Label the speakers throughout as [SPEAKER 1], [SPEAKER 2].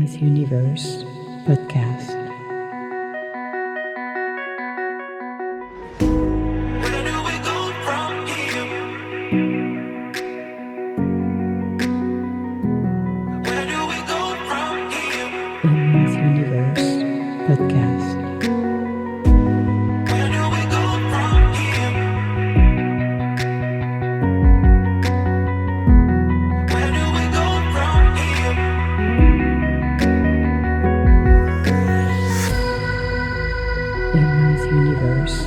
[SPEAKER 1] Emma's Universe podcast.
[SPEAKER 2] Where do we go from here? Where do we go from here?
[SPEAKER 1] Emma's Universe podcast.
[SPEAKER 2] Where do we go from here? Where do we go from here?
[SPEAKER 1] Emma's Universe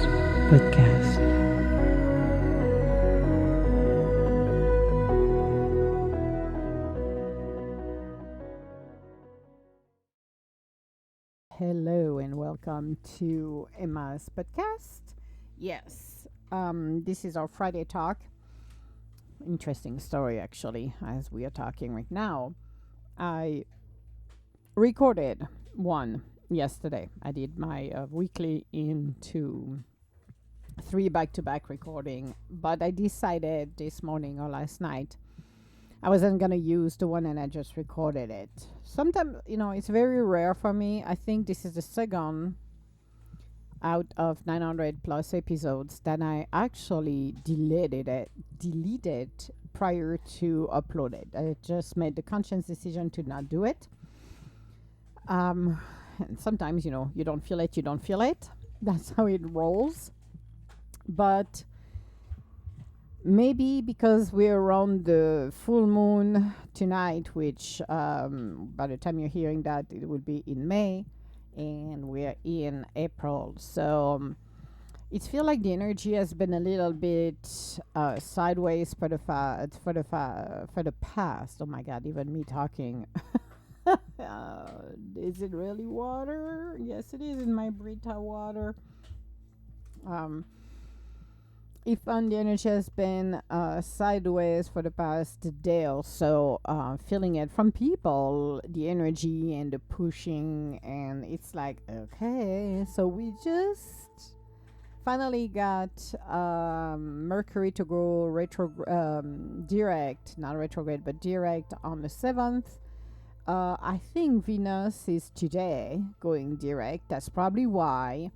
[SPEAKER 1] podcast.
[SPEAKER 3] Hello and welcome to Emma's podcast. Yes, this is our Friday talk. Interesting story, actually, as we are talking right now. I recorded one yesterday. I did my weekly into 3 back-to-back recording, but I decided this morning or last night I wasn't gonna use the one and I just recorded it. Sometimes, it's very rare for me. I think this is the second out of 900 plus episodes that I actually deleted prior to upload it. I just made the conscious decision to not do it. And sometimes, you don't feel it, you don't feel it. That's how it rolls. But maybe because we're around the full moon tonight, which by the time you're hearing that, it will be in May, and we're in April. So it feels like the energy has been a little bit sideways for the past. Oh my God! Even me talking. Is it really water? Yes, it is in my Brita water. If the energy has been sideways for the past day or so, feeling it from people, the energy and the pushing, and it's like, okay, so we just finally got Mercury to go direct, not retrograde, but direct on the 7th. I think Venus is today going direct. That's probably why.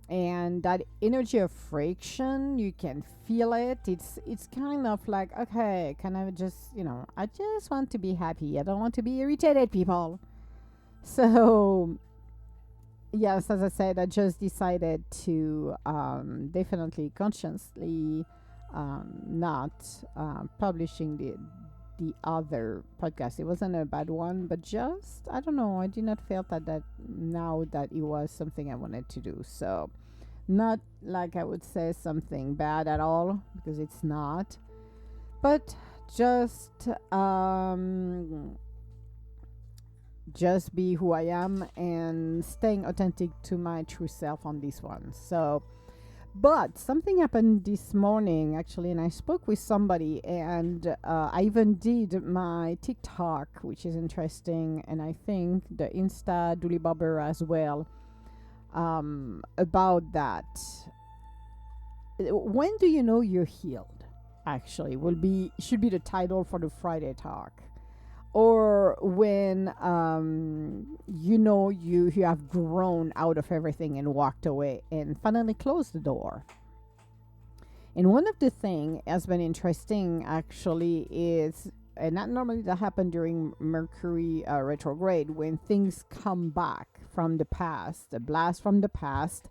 [SPEAKER 3] And that energy of friction, you can feel it. It's kind of like, okay, can I just, I just want to be happy. I don't want to be irritated, people. So yes, as I said, I just decided to definitely consciously not publishing the other podcast. It wasn't a bad one, but just, I don't know, I did not feel that now that it was something I wanted to do. So not like I would say something bad at all, because it's not, but just be who I am and staying authentic to my true self on this one. So but something happened this morning, actually, and I spoke with somebody, and I even did my TikTok, which is interesting, and I think the Insta Dooley Bobber as well, about that. When do you know you're healed? Actually, should be the title for the Friday talk. Or when you have grown out of everything and walked away and finally closed the door. And one of the things has been interesting, actually, is, and not normally that happen during Mercury retrograde, when things come back from the past, a blast from the past,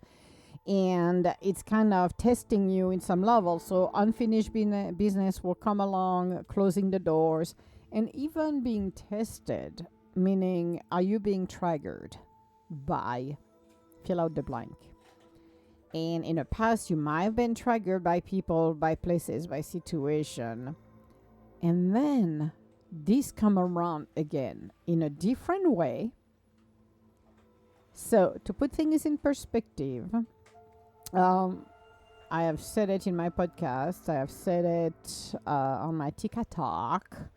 [SPEAKER 3] and it's kind of testing you in some level. So unfinished business will come along, closing the doors, and even being tested, meaning, are you being triggered by, fill out the blank. And in the past, you might have been triggered by people, by places, by situation. And then these come around again in a different way. So to put things in perspective, I have said it in my podcast. I have said it on my Tika Talk.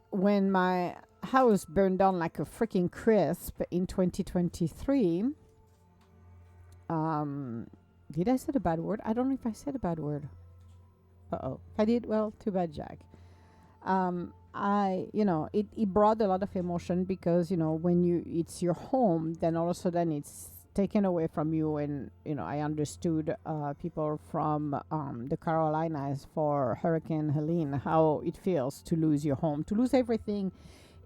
[SPEAKER 3] When my house burned down like a freaking crisp in 2023, did I say a bad word? I don't know if I said a bad word. If I did, well, too bad, Jack. it brought a lot of emotion because, when it's your home, then all of a sudden it's taken away from you. And, I understood people from the Carolinas for Hurricane Helene, how it feels to lose your home, to lose everything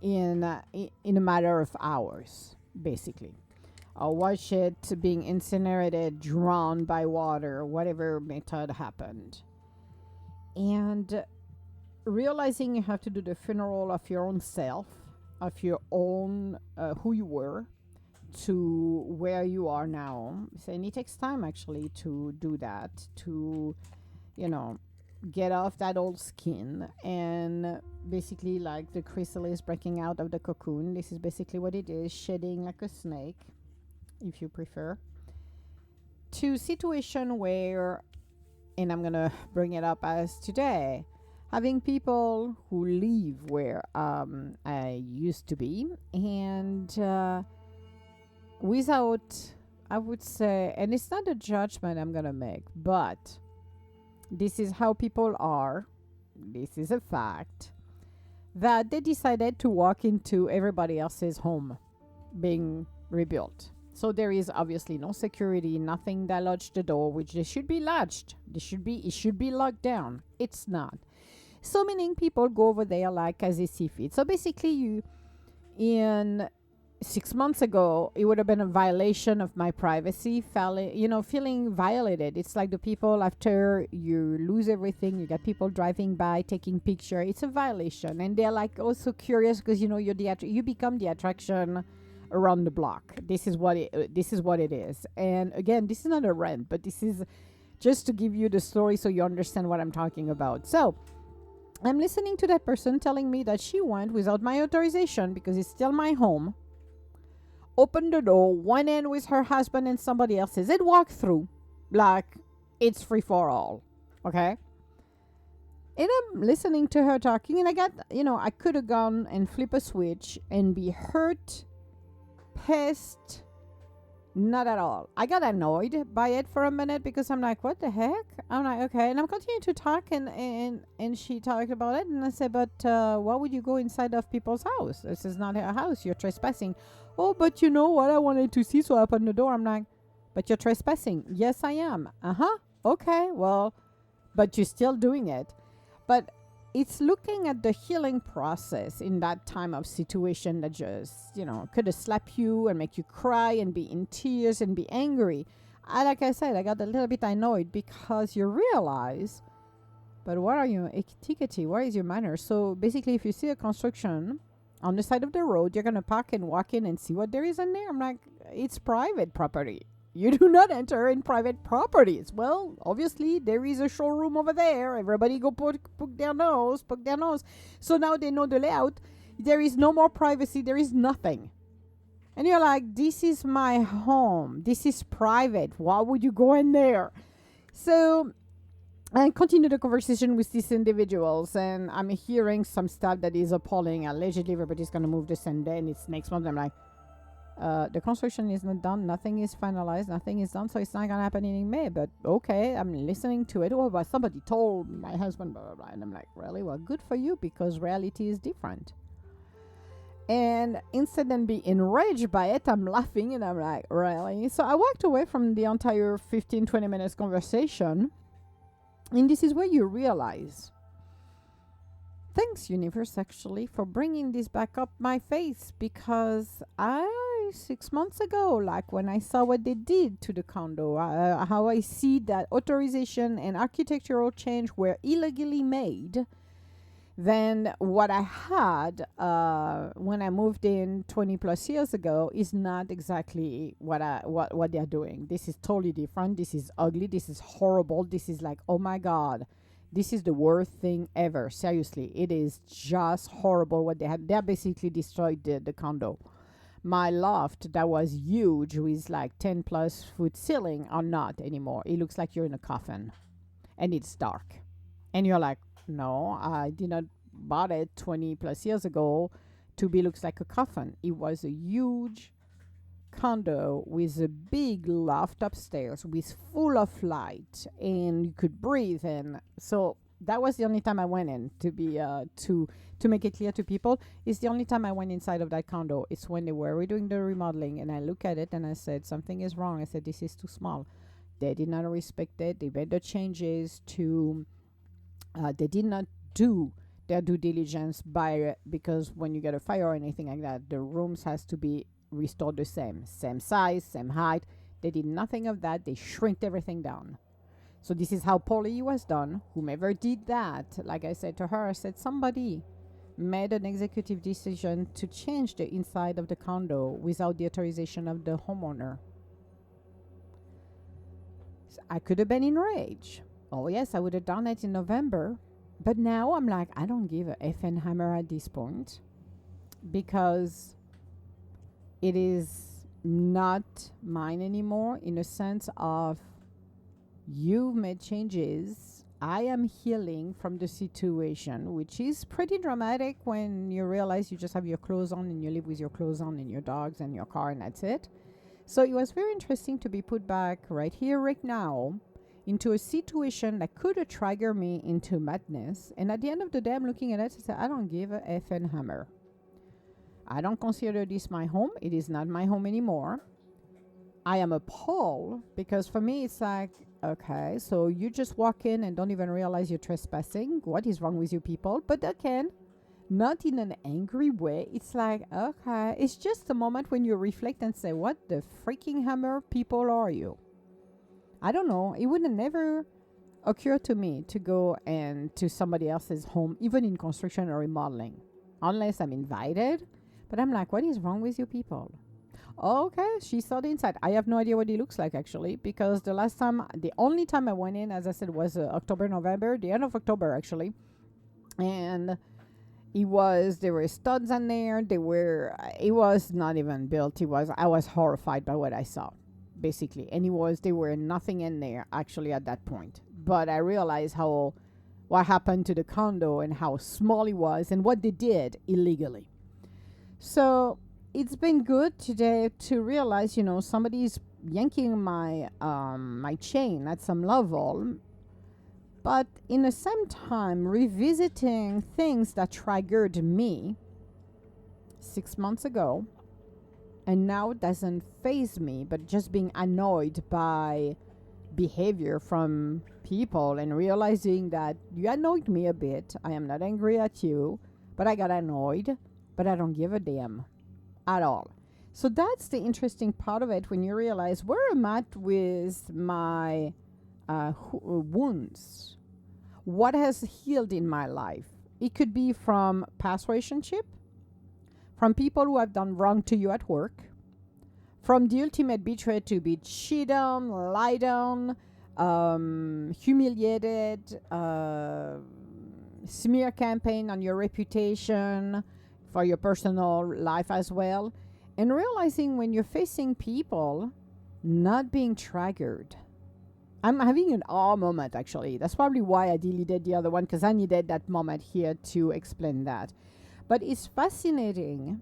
[SPEAKER 3] in a matter of hours, basically. Watch it being incinerated, drowned by water, whatever method happened. And realizing you have to do the funeral of your own self, of your own, who you were, to where you are now. So, and it takes time actually to do that, to, you know, get off that old skin and basically like the chrysalis breaking out of the cocoon. This is basically what it is, shedding like a snake, if you prefer, to situation where, and I'm gonna bring it up as today, having people who live where I used to be, and without, I would say, and it's not a judgment I'm gonna make, but this is how people are. This is a fact that they decided to walk into everybody else's home being rebuilt. So there is obviously no security, nothing that lodged the door, which they should be lodged. It should be locked down. It's not. So meaning people go over there like as they see fit. So basically in 6 months ago, it would have been a violation of my privacy, feeling violated. It's like the people after you lose everything, you got people driving by, taking picture. It's a violation. And they're like also curious because, you become the attraction around the block. This is what it is. And again, this is not a rant, but this is just to give you the story so you understand what I'm talking about. So I'm listening to that person telling me that she went without my authorization because it's still my home, opened the door, went in with her husband and somebody else's. It walked through like it's free for all. Okay? And I'm listening to her talking, and I got, I could have gone and flip a switch and be hurt, pissed. Not at all. I got annoyed by it for a minute because I'm like, what the heck? I'm like, okay. And I'm continuing to talk, and she talked about it. And I said, but why would you go inside of people's house? This is not her house. You're trespassing. Oh, but you know what? I wanted to see, so I opened the door. I'm like, but you're trespassing. Yes, I am. Uh-huh. Okay. Well, but you're still doing it. But it's looking at the healing process in that time of situation that just, could have slapped you and make you cry and be in tears and be angry. Like I said, I got a little bit annoyed because you realize, but what are your etiquette? What is your manner? So basically, if you see a construction on the side of the road, you're going to park and walk in and see what there is in there. I'm like, it's private property. You do not enter in private properties. Well, obviously, there is a showroom over there. Everybody go poke their nose. So now they know the layout. There is no more privacy. There is nothing. And you're like, this is my home. This is private. Why would you go in there? So I continue the conversation with these individuals, and I'm hearing some stuff that is appalling. Allegedly, everybody's going to move this and then it's next month. I'm like, the construction is not done. Nothing is finalized. Nothing is done. So it's not going to happen in May. But okay, I'm listening to it. Oh, but somebody told my husband, blah, blah, blah. And I'm like, really? Well, good for you, because reality is different. And instead than be enraged by it, I'm laughing and I'm like, really? So I walked away from the entire 15-20 minutes conversation. And this is where you realize, thanks, universe, actually, for bringing this back up my face, because 6 months ago, like when I saw what they did to the condo, how I see that authorization and architectural change were illegally made, then what I had when I moved in 20 plus years ago is not exactly what they're doing. This is totally different. This is ugly. This is horrible. This is like, oh my God. This is the worst thing ever. Seriously, it is just horrible what they had. They basically destroyed the condo. My loft that was huge with like 10 plus foot ceiling are not anymore. It looks like you're in a coffin and it's dark. And you're like, no, I did not bought it 20 plus years ago to be looks like a coffin. It was a huge condo with a big loft upstairs with full of light and you could breathe. And so That was the only time I went in, to be to make it clear to people. It's the only time I went inside of that condo. It's when they were redoing the remodeling, and I look at it and I said something is wrong. I said this is too small. They did not respect it. They made the changes to. They did not do their due diligence because when you get a fire or anything like that, the rooms has to be restored the same size, same height. They did nothing of that. They shrinked everything down. So this is how poorly it was done. Whomever did that, like I said to her, I said somebody made an executive decision to change the inside of the condo without the authorization of the homeowner. So I could have been enraged. Oh yes, I would have done it in November. But now I'm like, I don't give a effing hammer at this point because it is not mine anymore, in a sense of you've made changes. I am healing from the situation, which is pretty dramatic when you realize you just have your clothes on and you live with your clothes on and your dogs and your car and that's it. So it was very interesting to be put back right here, right now, into a situation that could have triggered me into madness. And at the end of the day, I'm looking at it and say, I don't give a effing hammer. I don't consider this my home. It is not my home anymore. I am appalled because for me, it's like, okay, so you just walk in and don't even realize you're trespassing. What is wrong with you people? But again, not in an angry way. It's like, okay, it's just a moment when you reflect and say, what the freaking hammer people are you? I don't know. It would have never occurred to me to go and to somebody else's home, even in construction or remodeling, unless I'm invited. But I'm like, what is wrong with you people? Okay, she saw the inside. I have no idea what it looks like actually, because the only time I went in, as I said, was October, November, the end of October actually. And there were studs in there. It was not even built. I was horrified by what I saw, basically. And there were nothing in there actually at that point. But I realized what happened to the condo and how small it was and what they did illegally. So it's been good today to realize, somebody's yanking my my chain at some level. But in the same time, revisiting things that triggered me 6 months ago, and now it doesn't faze me, but just being annoyed by behavior from people and realizing that you annoyed me a bit. I am not angry at you, but I got annoyed, but I don't give a damn at all. So that's the interesting part of it, when you realize where I'm at with my wounds. What has healed in my life? It could be from past relationship, from people who have done wrong to you at work, from the ultimate betrayal to be cheated on, lied on, humiliated, smear campaign on your reputation, for your personal life as well. And realizing when you're facing people, not being triggered. I'm having an awe moment actually. That's probably why I deleted the other one, because I needed that moment here to explain that. But it's fascinating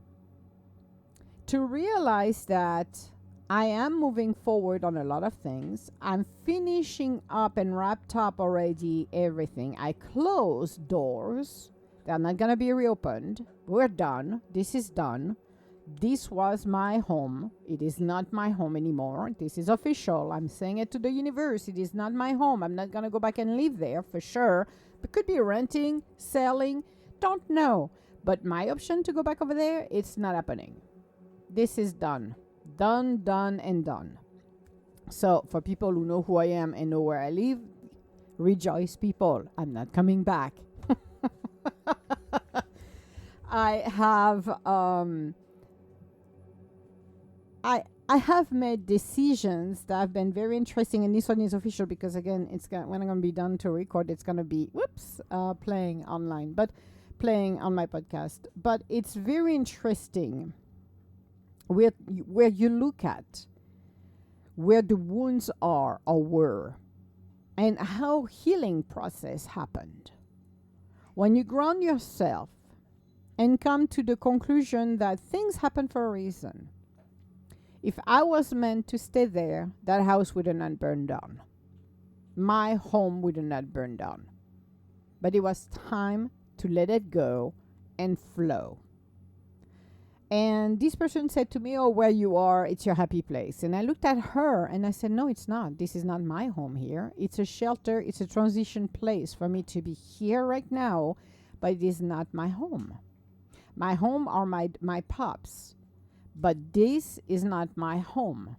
[SPEAKER 3] to realize that I am moving forward on a lot of things. I'm finishing up and wrapped up already everything. I closed doors. They're not going to be reopened. We're done. This is done. This was my home. It is not my home anymore. This is official. I'm saying it to the universe. It is not my home. I'm not going to go back and live there for sure. It could be renting, selling, don't know. But my option to go back over there, it's not happening. This is done. Done, done, and done. So for people who know who I am and know where I live, rejoice people. I'm not coming back. I have made decisions that have been very interesting, and this one is official because again, when I'm going to be done to record, it's going to be playing online, but playing on my podcast. But it's very interesting where you look at where the wounds are or were, and how healing process happened. When you ground yourself and come to the conclusion that things happen for a reason. If I was meant to stay there, that house would not burn down. My home would not burn down. but it was time to let it go and flow. And this person said to me, "Oh, where you are, it's your happy place." And I looked at her and I said, "No, it's not. This is not my home here. It's a shelter, it's a transition place for me to be here right now, but it is not my home. My home are my pups, but this is not my home."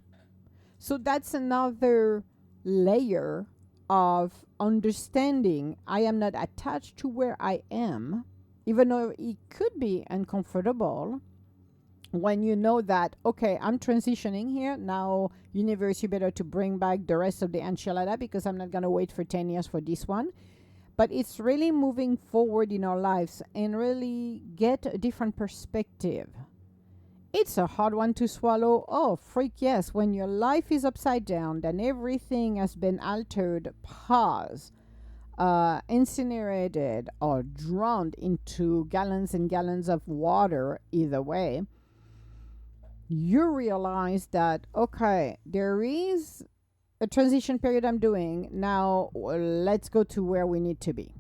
[SPEAKER 3] So that's another layer of understanding. I am not attached to where I am, even though it could be uncomfortable. When you know that, okay, I'm transitioning here now, universe, you better to bring back the rest of the enchilada because I'm not going to wait for 10 years for this one. But it's really moving forward in our lives and really get a different perspective. It's a hard one to swallow. Oh, freak yes. When your life is upside down, then everything has been altered, paused, incinerated, or drowned into gallons and gallons of water, either way. You realize that, okay, there is a transition period I'm doing. Now, let's go to where we need to be.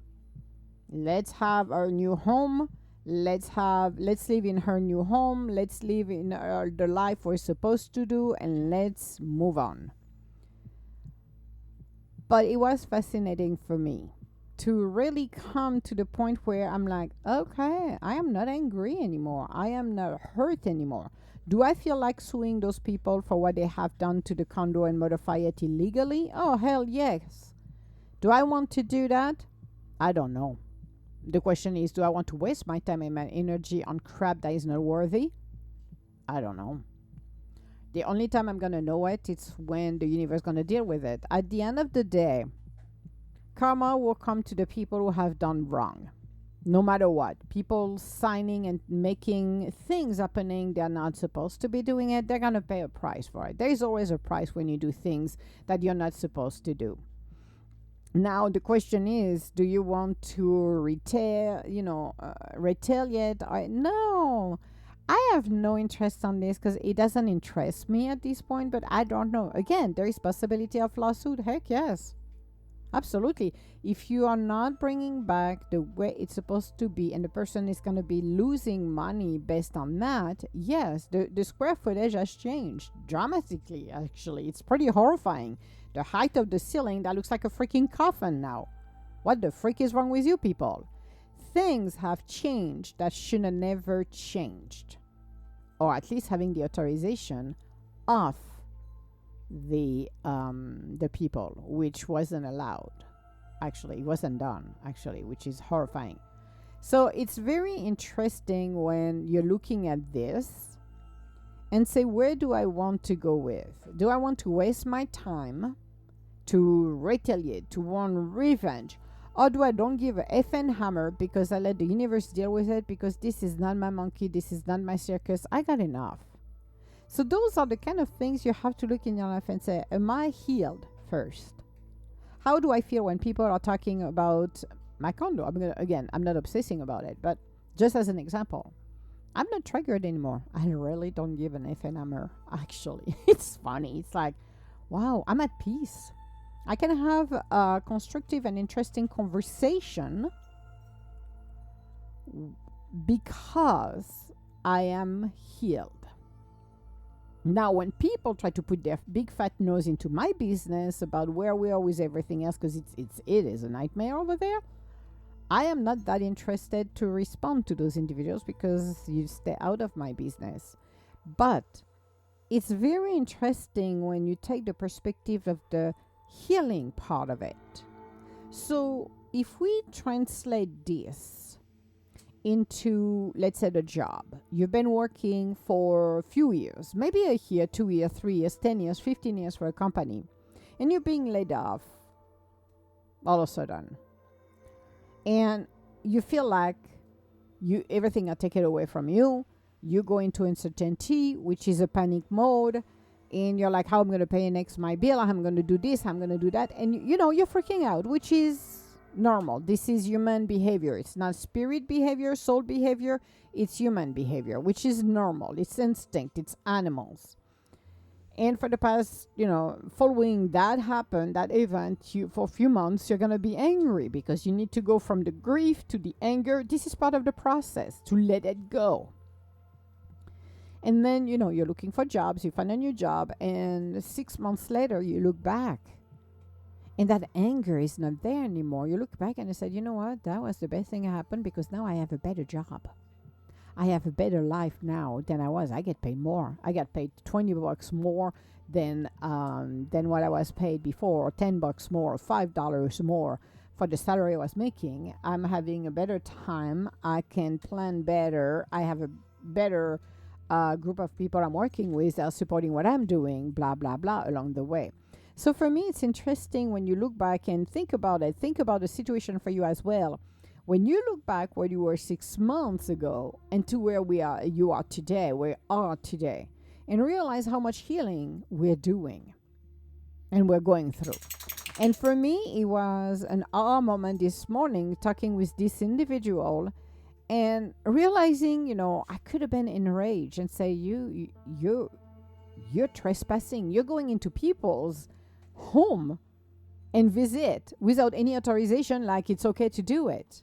[SPEAKER 3] Let's have our new home. Let's live in her new home. Let's live in the life we're supposed to do, and let's move on. But it was fascinating for me to really come to the point where I'm like, okay, I am not angry anymore. I am not hurt anymore. Do I feel like suing those people for what they have done to the condo and modify it illegally? Oh, hell yes. Do I want to do that? I don't know. The question is, do I want to waste my time and my energy on crap that is not worthy? I don't know. The only time I'm going to know it is when the universe is going to deal with it. At the end of the day, karma will come to the people who have done wrong. No matter what. People signing and making things happening, they're not supposed to be doing it. They're going to pay a price for it. There is always a price when you do things that you're not supposed to do. Now, the question is, do you want to retaliate? No. I have no interest on this because it doesn't interest me at this point, but I don't know. Again, there is possibility of lawsuit. Heck yes. Absolutely. If you are not bringing back the way it's supposed to be and the person is going to be losing money based on that, yes, the square footage has changed dramatically, actually. It's pretty horrifying. The height of the ceiling, that looks like a freaking coffin now. What the freak is wrong with you people? Things have changed that should have never changed. Or at least having the authorization of the people, which wasn't allowed. Actually, it wasn't done, actually, which is horrifying. So it's very interesting when you're looking at this and say, where do I want to go with? Do I want to waste my time to retaliate, to want revenge? Or do I don't give a effing hammer because I let the universe deal with it because this is not my monkey, this is not my circus, I got enough. So those are the kind of things you have to look in your life and say, am I healed first? How do I feel when people are talking about my condo? I'm not obsessing about it, but just as an example, I'm not triggered anymore. I really don't give an effing hammer, actually. It's funny. It's like, wow, I'm at peace. I can have a constructive and interesting conversation because I am healed. Now, when people try to put their big fat nose into my business about where we are with everything else, because it is a nightmare over there, I am not that interested to respond to those individuals because you stay out of my business. But it's very interesting when you take the perspective of the healing part of it. So if we translate this into, let's say, the job. You've been working for a few years, maybe a year, 2 years, 3 years, 10 years, 15 years for a company, and you're being laid off all of a sudden. And you feel like everything got taken away from you. You go into uncertainty, which is a panic mode. And you're like, how am I going to pay next my bill? I'm going to do this. I'm going to do that. And, you're freaking out, which is normal. This is human behavior. It's not spirit behavior, soul behavior. It's human behavior, which is normal. It's instinct. It's animals. And for the past, following that happened, that event, for a few months, you're going to be angry because you need to go from the grief to the anger. This is part of the process to let it go. And then, you're looking for jobs, you find a new job, and 6 months later, you look back. And that anger is not there anymore. You look back and you said, you know what? That was the best thing that happened because now I have a better job. I have a better life now than I was. I get paid more. I got paid $20 more than what I was paid before, or $10 more, or $5 more for the salary I was making. I'm having a better time. I can plan better. I have a better group of people I'm working with that are supporting what I'm doing, blah, blah, blah, along the way. So for me, it's interesting when you look back and think about it. Think about the situation for you as well. When you look back where you were 6 months ago and to where you are today, and realize how much healing we're doing and we're going through. And for me, it was an aha moment this morning talking with this individual and realizing, I could have been enraged and say, you're trespassing. You're going into people's home and visit without any authorization, like it's okay to do it.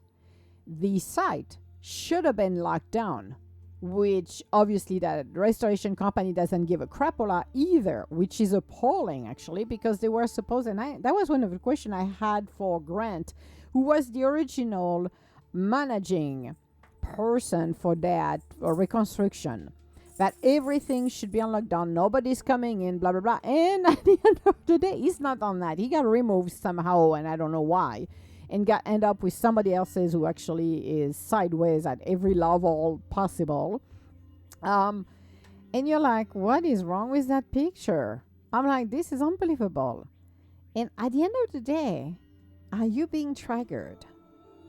[SPEAKER 3] The site should have been locked down, which obviously that restoration company doesn't give a crapola either, which is appalling actually, because they were supposed, and that was one of the questions I had for Grant, who was the original managing person for that reconstruction, that everything should be on lockdown, nobody's coming in, blah blah blah. And at the end of the day, he's not on that. He got removed somehow, and I don't know why, and end up with somebody else's who actually is sideways at every level possible. And you're like, what is wrong with that picture? I'm like, this is unbelievable. And at the end of the day, are you being triggered?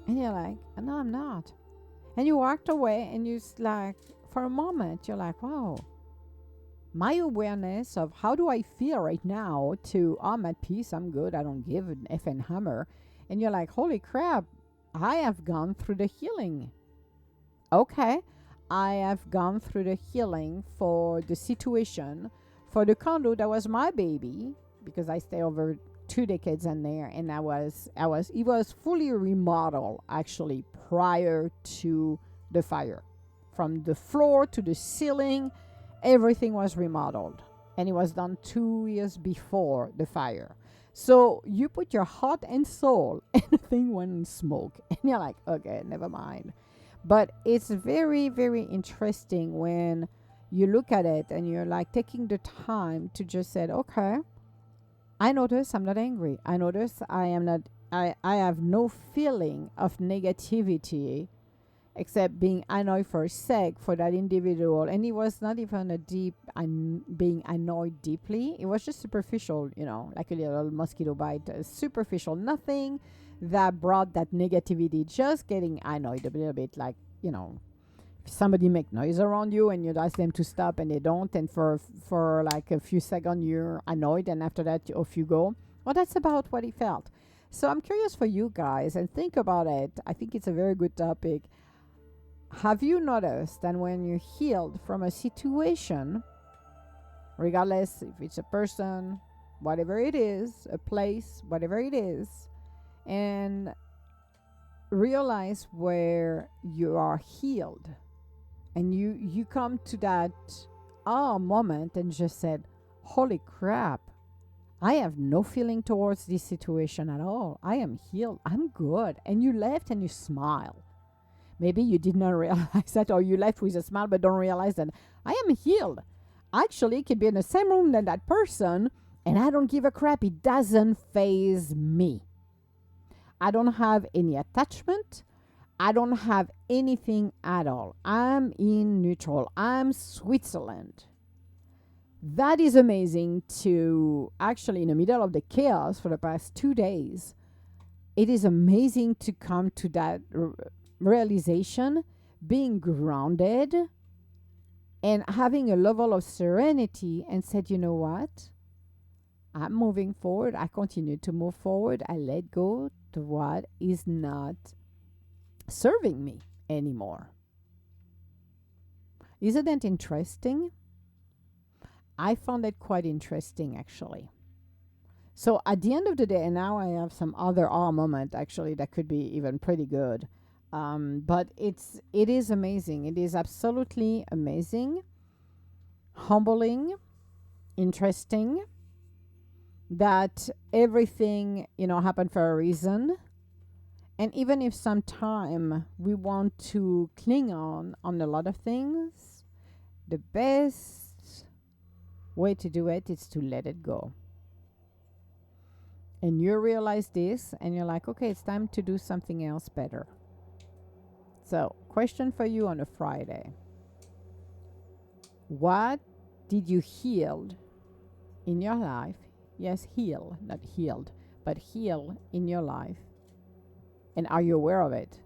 [SPEAKER 3] And you're like, no, I'm not. And you walked away, and you like, for a moment, you're like, wow, my awareness of how do I feel right now to, I'm at peace, I'm good, I don't give an effing hammer. And you're like, holy crap, I have gone through the healing. Okay, I have gone through the healing for the situation, for the condo that was my baby, because I stay over 2 decades in there, and it was fully remodeled actually prior to the fire. From the floor to the ceiling, everything was remodeled, and it was done 2 years before the fire. So you put your heart and soul, and the thing went in smoke, and you're like, okay, never mind. But it's very, very interesting when you look at it and you're like taking the time to just say, okay, I notice I'm not angry. I notice I have no feeling of negativity except being annoyed for a sec for that individual. And it was not even a deep being annoyed deeply. It was just superficial, like a little mosquito bite, superficial, nothing that brought that negativity, just getting annoyed a little bit, like, if somebody make noise around you and you ask them to stop and they don't, and for like a few seconds you're annoyed, and after that off you go. Well, that's about what he felt. So I'm curious for you guys, and think about it. I think it's a very good topic. Have you noticed that when you're healed from a situation, regardless if it's a person, whatever it is, a place, whatever it is, and realize where you are healed, and you come to that moment and just said, holy crap, I have no feeling towards this situation at all. I am healed. I'm good. And you left and you smile. Maybe you did not realize that, or you left with a smile but don't realize that I am healed. Actually, could be in the same room than that person, and I don't give a crap. It doesn't faze me. I don't have any attachment. I don't have anything at all. I'm in neutral. I'm Switzerland. That is amazing to actually, in the middle of the chaos for the past 2 days, it is amazing to come to that realization, being grounded and having a level of serenity, and said, you know what? I'm moving forward. I continue to move forward. I let go to what is not serving me anymore. Isn't that interesting? I found it quite interesting actually. So at the end of the day, and now I have some other awe moment actually that could be even pretty good. But it is amazing. It is absolutely amazing, humbling, interesting that everything happened for a reason. And even if sometime we want to cling on a lot of things, the best way to do it is to let it go. And you realize this and you're like, okay, it's time to do something else better. So, question for you on a Friday. What did you heal in your life? Yes, heal, not healed, but heal in your life. And are you aware of it?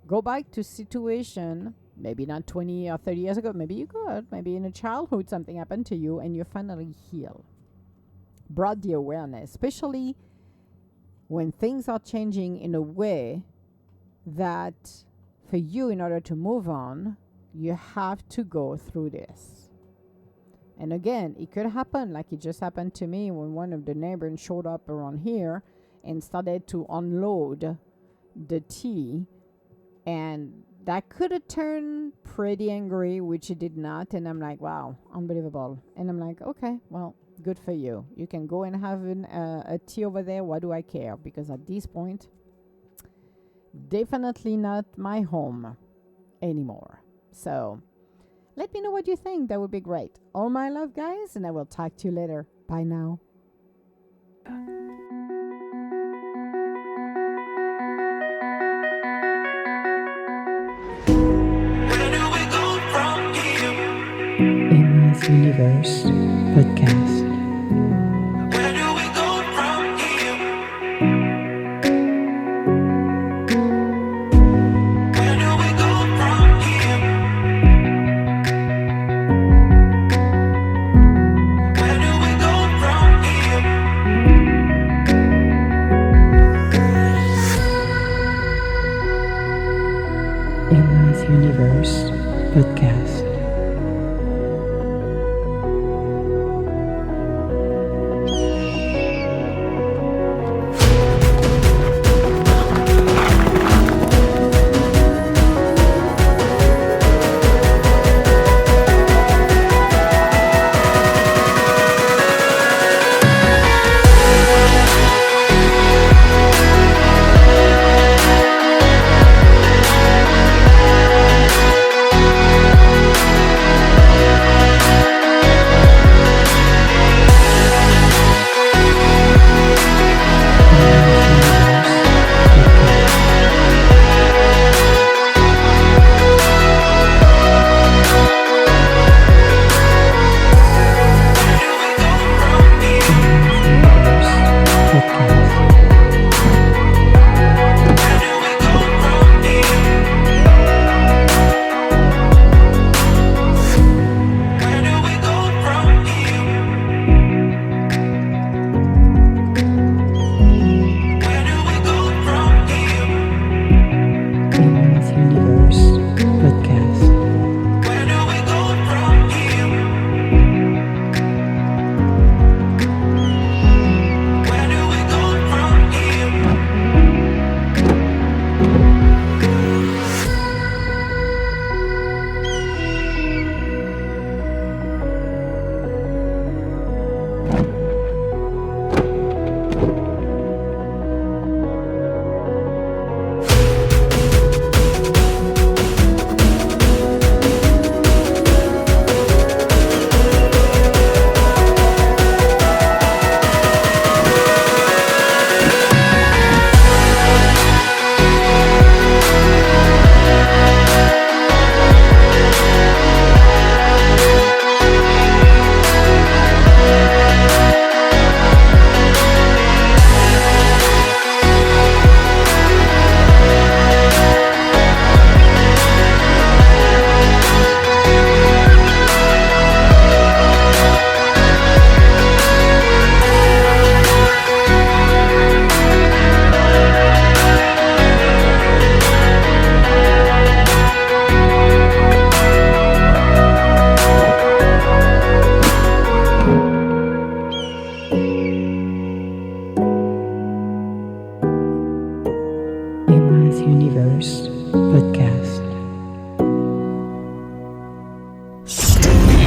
[SPEAKER 3] Go back to situation, maybe not 20 or 30 years ago, maybe you could, maybe in a childhood something happened to you and you finally heal. Brought the awareness, especially when things are changing in a way that for you, in order to move on, you have to go through this. And again, it could happen like it just happened to me when one of the neighbors showed up around here and started to unload the tea, and that could have turned pretty angry, which it did not. And I'm like, wow, unbelievable. And I'm like, okay, well, good for you. You can go and have a tea over there. What do I care? Because at this point, definitely not my home anymore. So let me know what you think. That would be great. All my love, guys, and I will talk to you later. Bye now.
[SPEAKER 2] Where do we go from here?
[SPEAKER 1] Emma's Universe Podcast.
[SPEAKER 2] Where do we go from here? Where do we go from here? Where do we go from here?
[SPEAKER 1] Emma's Universe Podcast.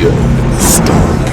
[SPEAKER 4] Radio. Start